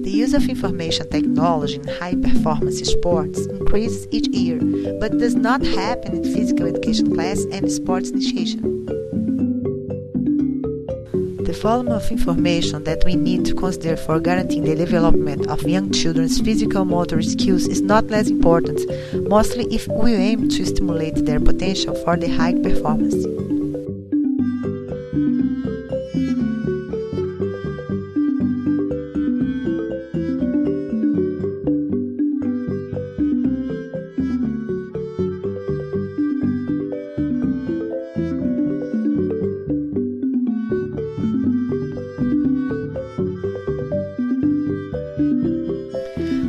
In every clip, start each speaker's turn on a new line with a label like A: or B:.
A: The use of information technology in high-performance sports increases each year, but does not happen in physical education class and sports initiation. The volume of information that we need to consider for guaranteeing the development of young children's physical motor skills is not less important, mostly if we aim to stimulate their potential for the high performance.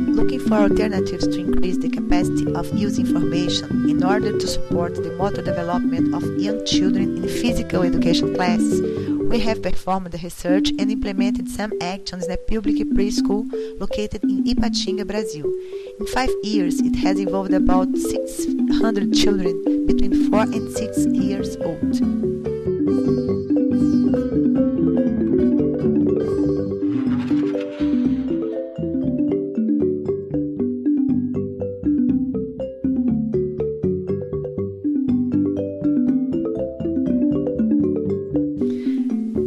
A: Looking for alternatives to increase the capacity of use information in order to support the motor development of young children in physical education classes, we have performed the research and implemented some actions in a public preschool located in Ipatinga, Brazil. In 5 years, it has involved about 600 children between 4 and 6 years old.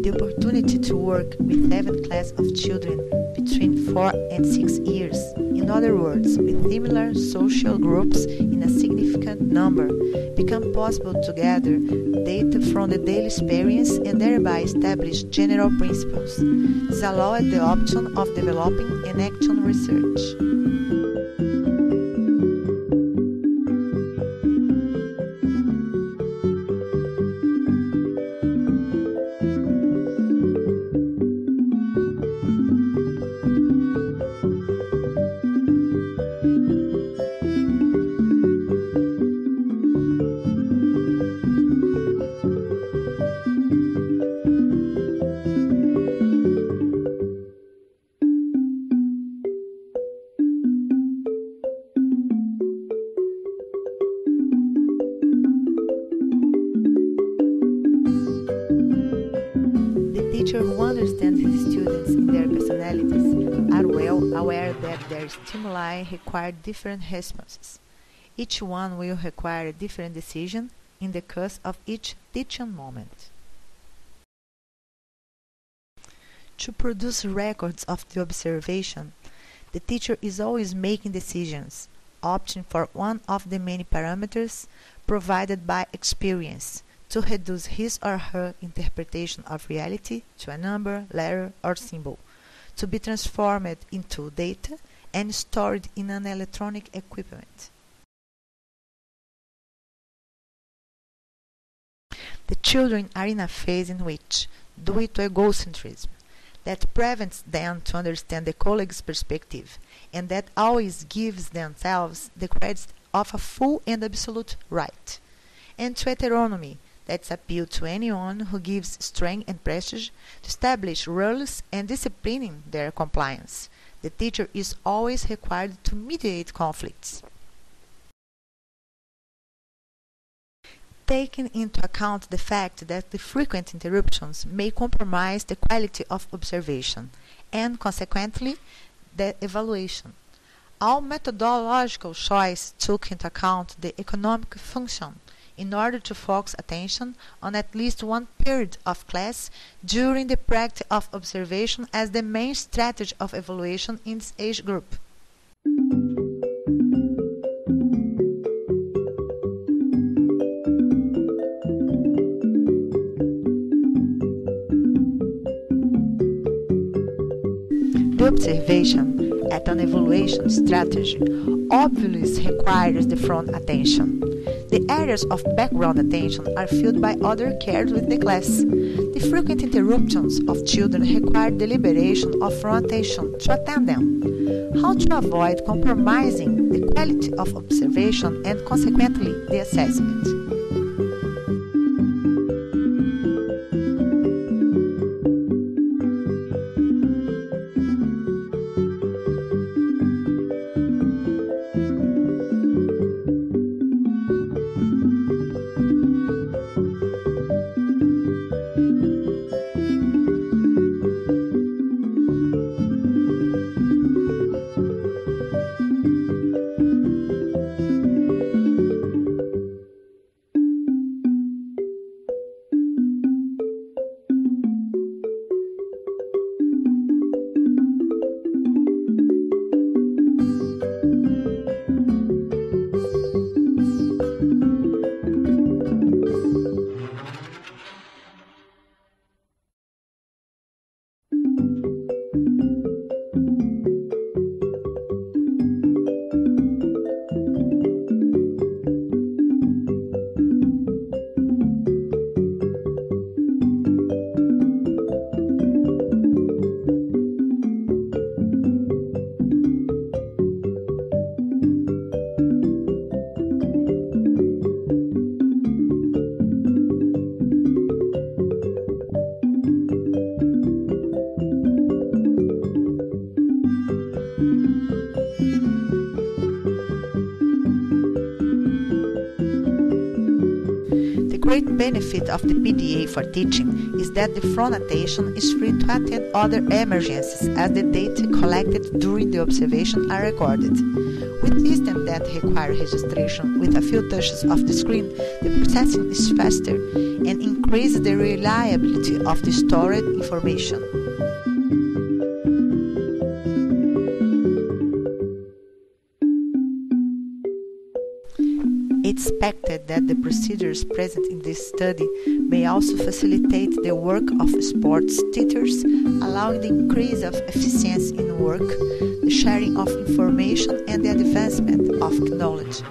A: The opportunity to work with 7 class of children between 4 and 6 years, in other words, with similar social groups in a significant number, become possible to gather data from the daily experience and thereby establish general principles. This allowed the option of developing an action research. The teacher who understands his students in their personalities are well aware that their stimuli require different responses. Each one will require a different decision in the course of each teaching moment. To produce records of the observation, the teacher is always making decisions, opting for one of the many parameters provided by experience to reduce his or her interpretation of reality to a number, letter, or symbol, to be transformed into data and stored in an electronic equipment. The children are in a phase in which, due to egocentrism, that prevents them to understand the colleague's perspective, and that always gives themselves the credit of a full and absolute right, and to heteronomy, that's appeal to anyone who gives strength and prestige to establish rules and disciplining their compliance. The teacher is always required to mediate conflicts. Taking into account the fact that the frequent interruptions may compromise the quality of observation and, consequently, the evaluation. All methodological choice took into account the economic function in order to focus attention on at least one period of class during the practice of observation as the main strategy of evaluation in this age group. The observation at an evaluation strategy obviously requires the front attention. The areas of background attention are filled by other cares with the class. The frequent interruptions of children require deliberation of front attention to attend them. How to avoid compromising the quality of observation and consequently the assessment. great benefit of the PDA for teaching is that the phone attention is free to attend other emergencies as the data collected during the observation are recorded. With systems that require registration with a few touches of the screen, the processing is faster and increases the reliability of the stored information. It's expected that the procedures present in this study may also facilitate the work of sports tutors, allowing the increase of efficiency in work, the sharing of information, and the advancement of knowledge.